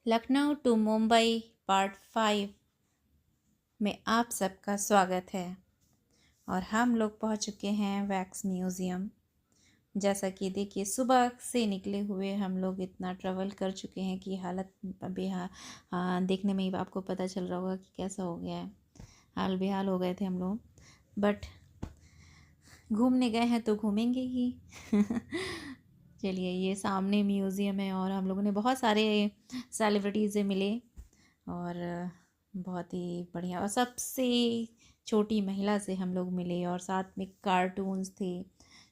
Lucknow to Mumbai part 5 में आप सबका स्वागत है। और हम लोग पहुंच चुके हैं वैक्स म्यूज़ियम। जैसा कि देखिए, सुबह से निकले हुए हम लोग इतना ट्रैवल कर चुके हैं कि हालत देखने में ही आपको पता चल रहा होगा कि कैसा हो गया है। हाल बेहाल हो गए थे हम लोग, बट घूमने गए हैं तो घूमेंगे ही। चलिए, ये सामने म्यूज़ियम है और हम लोगों ने बहुत सारे सेलिब्रिटीज़ से मिले और बहुत ही बढ़िया। और सबसे छोटी महिला से हम लोग मिले और साथ में कार्टून्स थे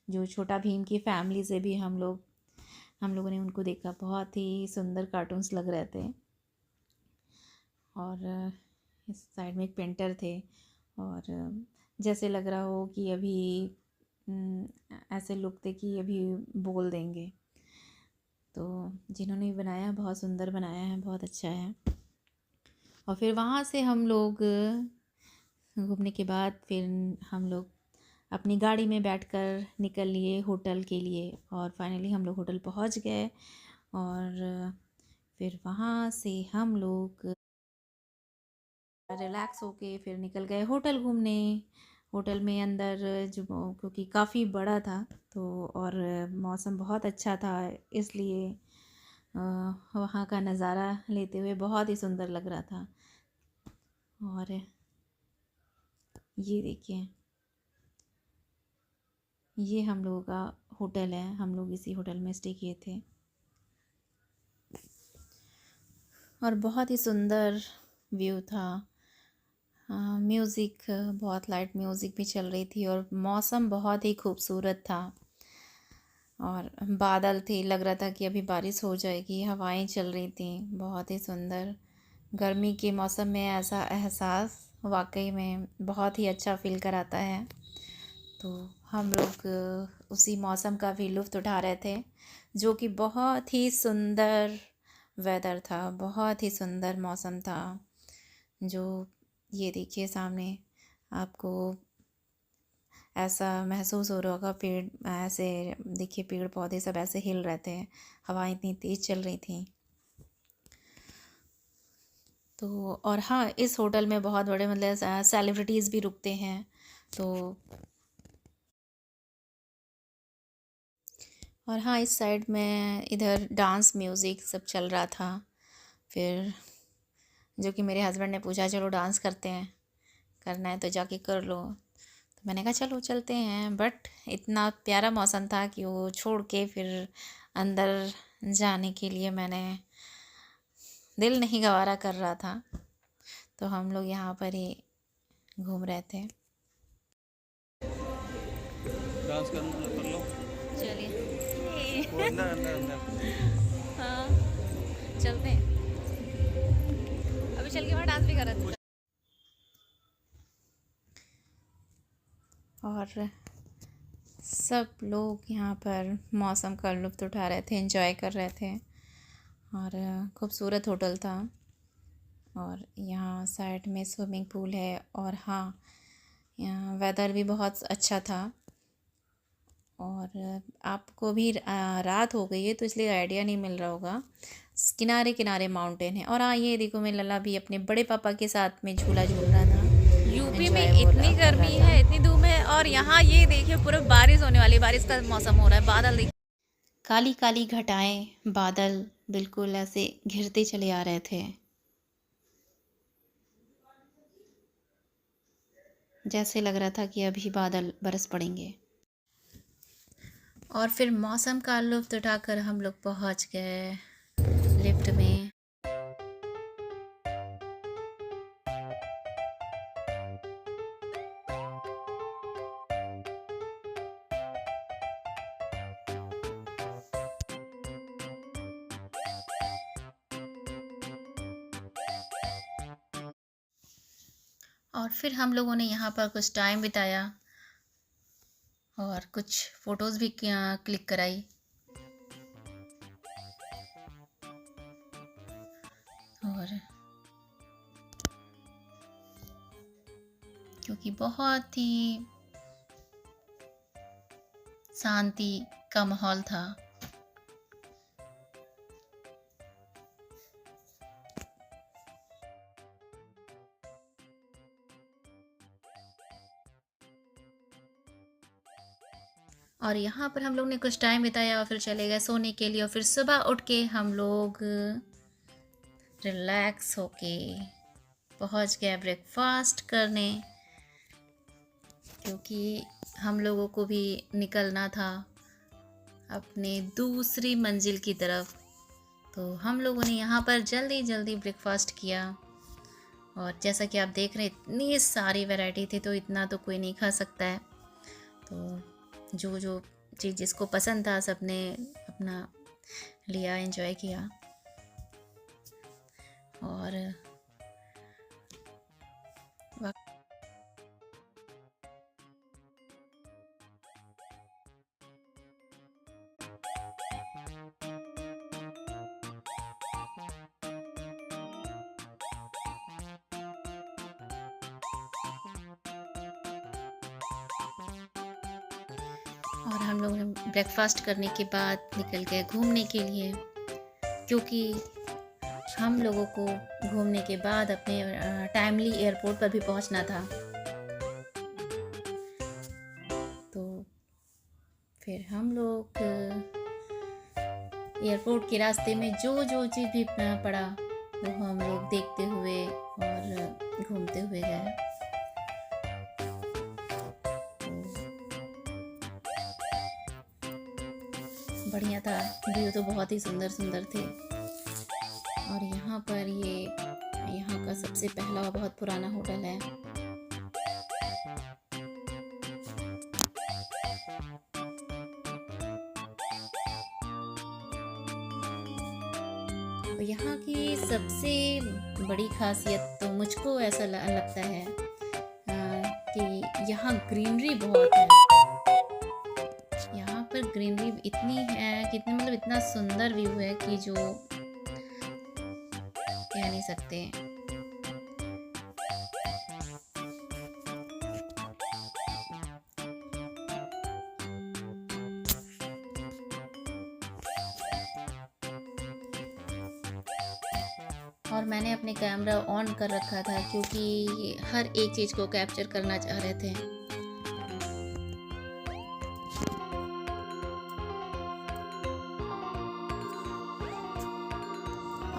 जो छोटा भीम की फैमिली से भी हम लोगों ने उनको देखा। बहुत ही सुंदर कार्टून्स लग रहे थे। और इस साइड में एक पेंटर थे और जैसे लग रहा हो कि अभी ऐसे लोग थे कि अभी बोल देंगे। तो जिन्होंने बनाया बहुत सुंदर बनाया है, बहुत अच्छा है। और फिर वहाँ से हम लोग घूमने के बाद फिर हम लोग अपनी गाड़ी में बैठकर निकल लिए होटल के लिए। और फाइनली हम लोग होटल पहुँच गए और फिर वहाँ से हम लोग रिलैक्स होके फिर निकल गए होटल घूमने। होटल में अंदर जो, क्योंकि काफ़ी बड़ा था तो और मौसम बहुत अच्छा था, इसलिए वहाँ का नज़ारा लेते हुए बहुत ही सुंदर लग रहा था। और ये देखिए, ये हम लोगों का होटल है। हम लोग इसी होटल में स्टे किए थे और बहुत ही सुंदर व्यू था। म्यूज़िक, बहुत लाइट म्यूज़िक भी चल रही थी और मौसम बहुत ही खूबसूरत था। और बादल थे, लग रहा था कि अभी बारिश हो जाएगी। हवाएं चल रही थी, बहुत ही सुंदर। गर्मी के मौसम में ऐसा एहसास वाकई में बहुत ही अच्छा फील कराता है। तो हम लोग उसी मौसम का भी लुत्फ़ उठा रहे थे, जो कि बहुत ही सुंदर वेदर था, बहुत ही सुंदर मौसम था। जो ये देखिए सामने आपको ऐसा महसूस हो रहा होगा, पेड़ ऐसे देखिए, पेड़ पौधे सब ऐसे हिल रहे थे, हवाएं इतनी तेज़ चल रही थी। तो और हाँ, इस होटल में बहुत बड़े मतलब सेलिब्रिटीज़ भी रुकते हैं। तो और हाँ, इस साइड में इधर डांस म्यूज़िक सब चल रहा था। फिर जो कि मेरे हस्बैंड ने पूछा, चलो डांस करते हैं, करना है तो जाके कर लो। तो मैंने कहा चलो चलते हैं, बट इतना प्यारा मौसम था कि वो छोड़ के फिर अंदर जाने के लिए मैंने दिल नहीं गवारा कर रहा था। तो हम लोग यहाँ पर ही घूम रहे थे। डांस करना है कर लो। चलिए। वो अंदर अंदर अंदर। हाँ, चलते हैं। अभी चल के वहाँ डांस भी कर रहे थे। और सब लोग यहाँ पर मौसम का लुत्फ़ उठा रहे थे, एंजॉय कर रहे थे। और खूबसूरत होटल था। और यहाँ साइड में स्विमिंग पूल है। और हाँ, यहाँ वेदर भी बहुत अच्छा था। और आपको भी रात हो गई है तो इसलिए आइडिया नहीं मिल रहा होगा। किनारे किनारे माउंटेन है। और हाँ, ये देखो, मेरा लल्ला भी अपने बड़े पापा के साथ में झूला झूल रहा था, यूपी में एंजॉय इतनी कर रहा गर्मी था। है, इतनी धूप है, और यहाँ ये देखिए पूरा बारिश होने वाली, बारिश का मौसम हो रहा है, बादल देखिए। काली काली घटाएं, बादल बिल्कुल ऐसे घिरते चले आ रहे थे, जैसे लग रहा था कि अभी बादल बरस पड़ेंगे। और फिर मौसम का लुत्फ़ उठाकर हम लोग पहुंच गए लिफ्ट में। और फिर हम लोगों ने यहाँ पर कुछ टाइम बिताया और कुछ फ़ोटोज़ भी क्लिक कराई। और क्योंकि बहुत ही शांति का माहौल था। और यहाँ पर हम लोग ने कुछ टाइम बिताया और फिर चले गए सोने के लिए। और फिर सुबह उठ के हम लोग रिलैक्स होके पहुँच गए ब्रेकफास्ट करने, क्योंकि हम लोगों को भी निकलना था अपने दूसरी मंजिल की तरफ। तो हम लोगों ने यहाँ पर जल्दी जल्दी ब्रेकफास्ट किया। और जैसा कि आप देख रहे हैं इतनी सारी वैरायटी थी, तो इतना तो कोई नहीं खा सकता है। तो जो जो चीज़ जिसको पसंद था सबने अपना लिया, एंजॉय किया। और हम लोग ने ब्रेकफास्ट करने के बाद निकल गए घूमने के लिए, क्योंकि हम लोगों को घूमने के बाद अपने टाइमली एयरपोर्ट पर भी पहुंचना था। तो फिर हम लोग एयरपोर्ट के रास्ते में जो जो चीज़ भी पड़ा वो हम लोग देखते हुए और घूमते हुए गए। बढ़िया था, व्यू तो बहुत ही सुंदर सुंदर थे। और यहाँ पर ये यहाँ का सबसे पहला और बहुत पुराना होटल है। तो यहाँ की सबसे बड़ी खासियत तो मुझको ऐसा लगता है कि यहाँ ग्रीनरी बहुत है। यहाँ पर ग्रीनरी इतनी है कि मतलब इतना सुंदर व्यू है कि जो कह नहीं सकते। और मैंने अपने कैमरा ऑन कर रखा था क्योंकि हर एक चीज़ को कैप्चर करना चाह रहे थे।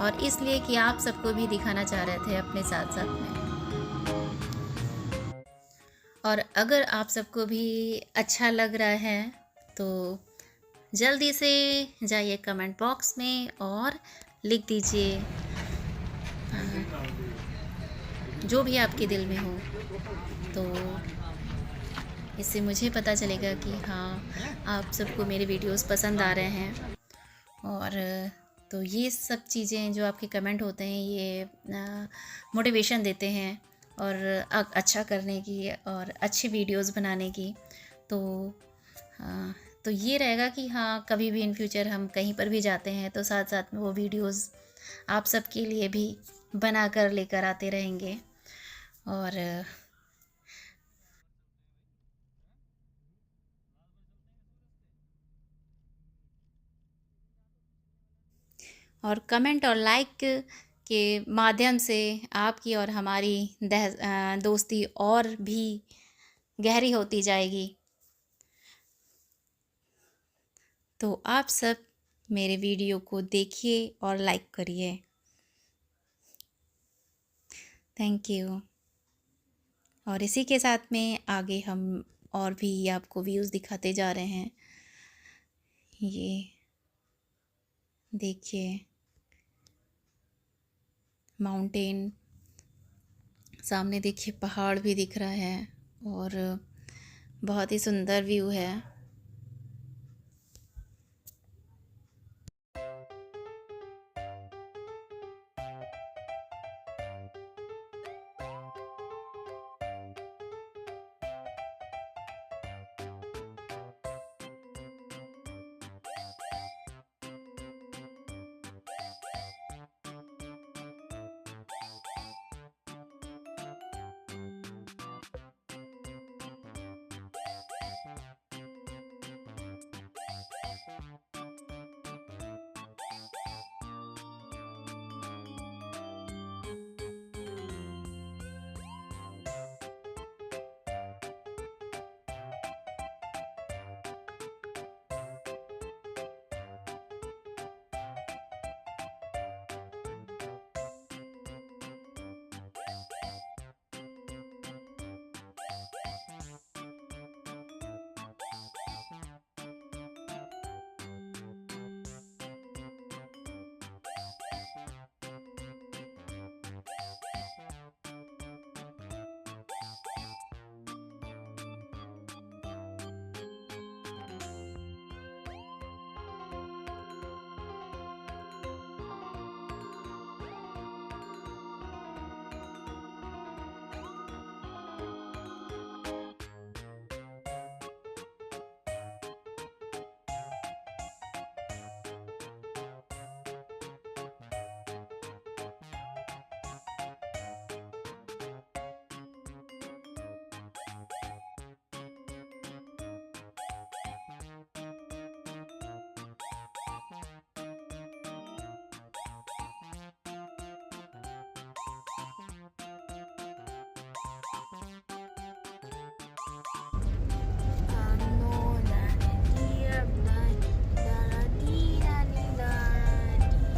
और इसलिए कि आप सबको भी दिखाना चाह रहे थे अपने साथ साथ में। और अगर आप सबको भी अच्छा लग रहा है तो जल्दी से जाइए कमेंट बॉक्स में और लिख दीजिए जो भी आपके दिल में हो। तो इससे मुझे पता चलेगा कि हाँ, आप सबको मेरे वीडियोस पसंद आ रहे हैं। और तो ये सब चीज़ें जो आपके कमेंट होते हैं ये मोटिवेशन देते हैं और अच्छा करने की और अच्छी वीडियोस बनाने की। तो ये रहेगा कि हाँ, कभी भी इन फ्यूचर हम कहीं पर भी जाते हैं तो साथ साथ में वो वीडियोस आप सबके लिए भी बना कर लेकर आते रहेंगे। और कमेंट और लाइक के माध्यम से आपकी और हमारी दोस्ती और भी गहरी होती जाएगी। तो आप सब मेरे वीडियो को देखिए और लाइक करिए। Thank you. और इसी के साथ में आगे हम और भी आपको व्यूज़ दिखाते जा रहे हैं। ये देखिए माउंटेन, सामने देखिए पहाड़ भी दिख रहा है और बहुत ही सुंदर व्यू है।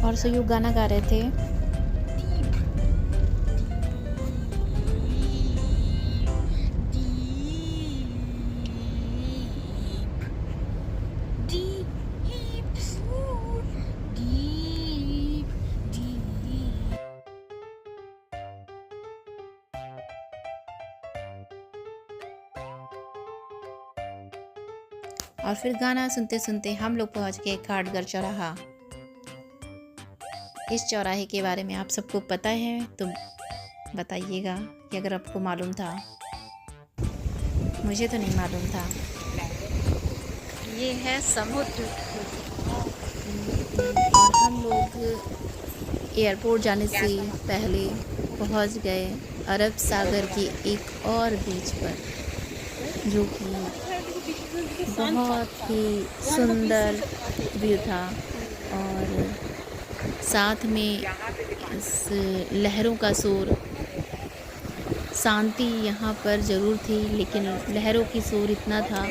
और सुयु गाना गा रहे थे। और फिर गाना सुनते सुनते हम लोग पहुंच गए खाटगर चौराहा। इस चौराहे के बारे में आप सबको पता है तो बताइएगा कि अगर आपको मालूम था। मुझे तो नहीं मालूम था। ये है समुद्र। और हम लोग एयरपोर्ट जाने से पहले पहुंच गए अरब सागर के एक और बीच पर, जो कि बहुत ही सुंदर व्यू था। और साथ में इस लहरों का शोर, शांति यहाँ पर ज़रूर थी, लेकिन लहरों की शोर इतना था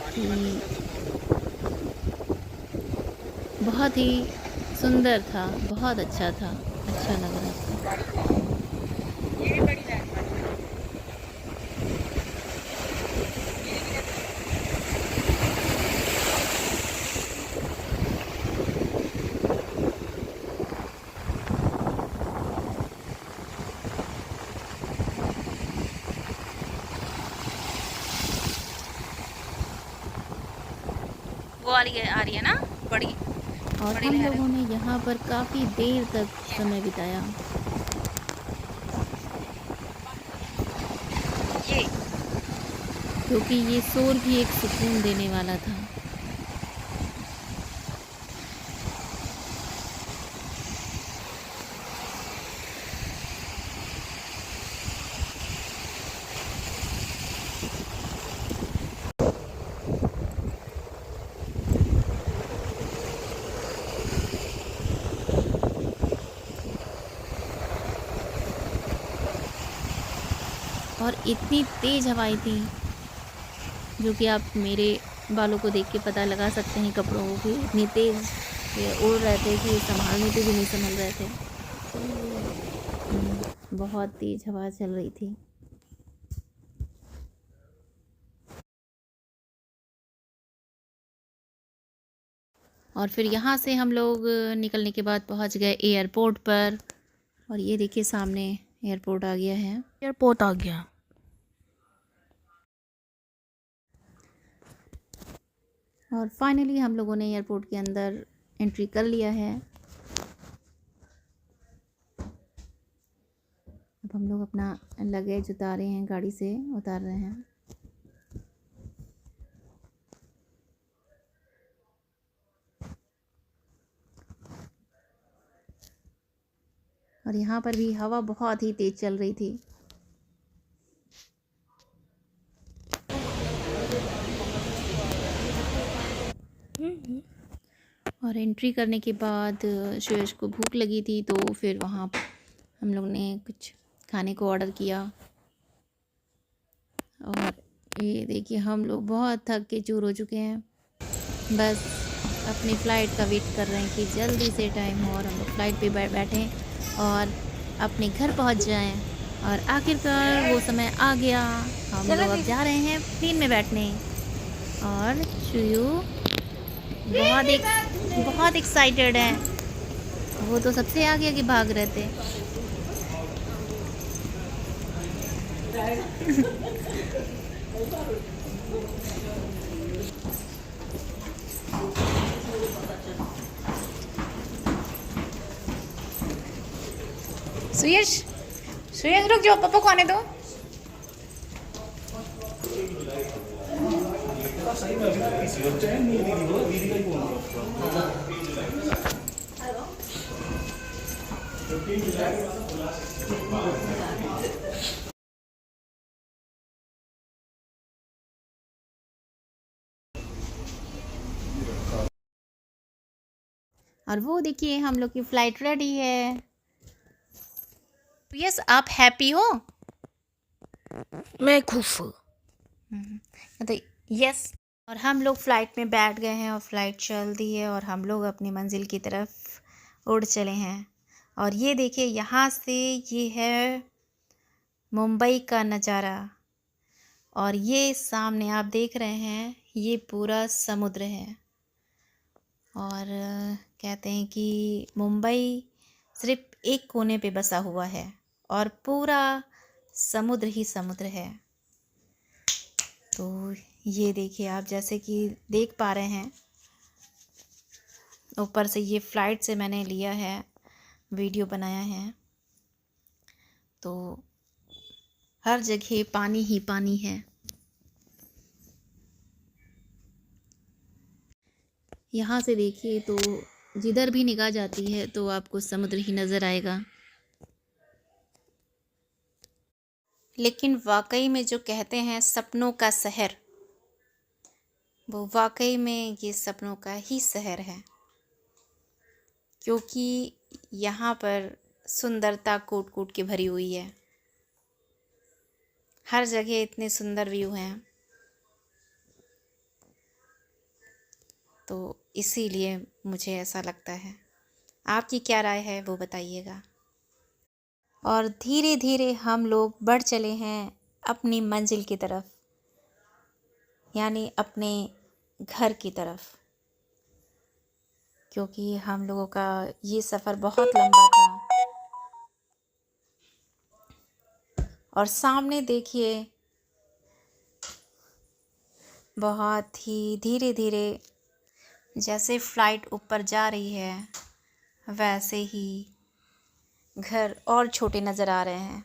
कि बहुत ही सुंदर था, बहुत अच्छा था, अच्छा लग रहा था। वो वाली आ रही है ना, बड़ी और बड़ी हम लहर लोगों ने यहाँ पर काफ़ी देर तक समय बिताया। ये क्योंकि ये शोर भी एक सुकून देने वाला था। और इतनी तेज़ हवाएं थी, जो कि आप मेरे बालों को देख के पता लगा सकते हैं। कपड़ों को इतनी तेज़ ये उड़ रहे थे कि संभालने पे भी नहीं संभल रहे थे। बहुत तेज़ हवा चल रही थी। और फिर यहाँ से हम लोग निकलने के बाद पहुँच गए एयरपोर्ट पर। और ये देखिए सामने एयरपोर्ट आ गया है। एयरपोर्ट आ गया। और फाइनली हम लोगों ने एयरपोर्ट के अंदर एंट्री कर लिया है। अब हम लोग अपना लगेज उतारे हैं, गाड़ी से उतार रहे हैं। और यहाँ पर भी हवा बहुत ही तेज़ चल रही थी। और एंट्री करने के बाद सुयश को भूख लगी थी, तो फिर वहाँ हम लोग ने कुछ खाने को ऑर्डर किया। और ये देखिए हम लोग बहुत थक के चूर हो चुके हैं, बस अपनी फ़्लाइट का वेट कर रहे हैं कि जल्दी से टाइम हो और हम लोग फ़्लाइट पे बैठें और अपने घर पहुंच जाएं। और आखिरकार वो समय आ गया। हम लोग अब जा रहे हैं प्लेन में बैठने। और शुयू बहुत एक्साइटेड है। वो तो सबसे आगे आगे भाग रहे थे। सुयश रुक जाओ, पापा को आने दो। और वो देखिए हम लोग की फ़्लाइट रेडी है। यस, आप हैप्पी हो? मैं खुश हूँ। तो यस। और हम लोग फ़्लाइट में बैठ गए हैं और फ़्लाइट चल दी है और हम लोग अपनी मंजिल की तरफ उड़ चले हैं। और ये देखिए यहाँ से ये है मुंबई का नज़ारा, और ये सामने आप देख रहे हैं ये पूरा समुद्र है। और कहते हैं कि मुंबई सिर्फ एक कोने पे बसा हुआ है और पूरा समुद्र ही समुद्र है। तो ये देखिए आप जैसे कि देख पा रहे हैं, ऊपर से ये फ़्लाइट से मैंने लिया है, वीडियो बनाया है। तो हर जगह पानी ही पानी है। यहाँ से देखिए तो जिधर भी निगाह जाती है तो आपको समुद्र ही नज़र आएगा। लेकिन वाकई में जो कहते हैं सपनों का शहर, वो वाकई में ये सपनों का ही शहर है, क्योंकि यहाँ पर सुंदरता कूट कूट के भरी हुई है। हर जगह इतने सुंदर व्यू हैं, तो इसीलिए मुझे ऐसा लगता है। आपकी क्या राय है वो बताइएगा। और धीरे धीरे हम लोग बढ़ चले हैं अपनी मंजिल की तरफ, यानी अपने घर की तरफ, क्योंकि हम लोगों का ये सफ़र बहुत लंबा था। और सामने देखिए बहुत ही धीरे धीरे जैसे फ़्लाइट ऊपर जा रही है, वैसे ही घर और छोटे नज़र आ रहे हैं।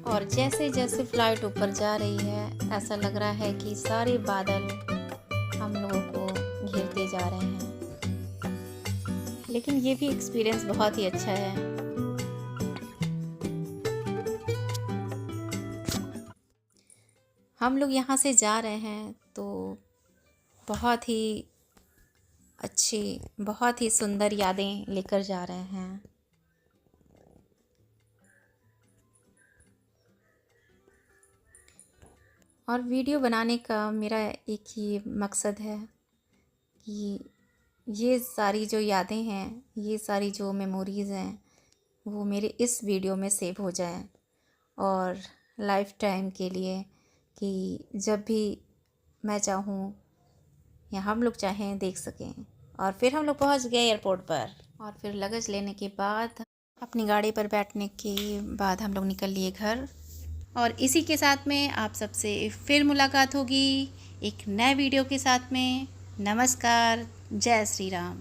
और जैसे जैसे फ़्लाइट ऊपर जा रही है, ऐसा लग रहा है कि सारे बादल हम लोगों को घेरते जा रहे हैं। लेकिन ये भी एक्सपीरियंस बहुत ही अच्छा है। हम लोग यहाँ से जा रहे हैं तो बहुत ही अच्छी, बहुत ही सुंदर यादें लेकर जा रहे हैं। और वीडियो बनाने का मेरा एक ही मकसद है कि ये सारी जो यादें हैं, ये सारी जो मेमोरीज़ हैं, वो मेरे इस वीडियो में सेव हो जाएं और लाइफ टाइम के लिए, कि जब भी मैं चाहूँ या हम लोग चाहें देख सकें। और फिर हम लोग पहुंच गए एयरपोर्ट पर, और फिर लगेज लेने के बाद अपनी गाड़ी पर बैठने के बाद हम लोग निकल लिए घर। और इसी के साथ में आप सबसे फिर मुलाकात होगी एक नए वीडियो के साथ में। नमस्कार, जय श्री राम।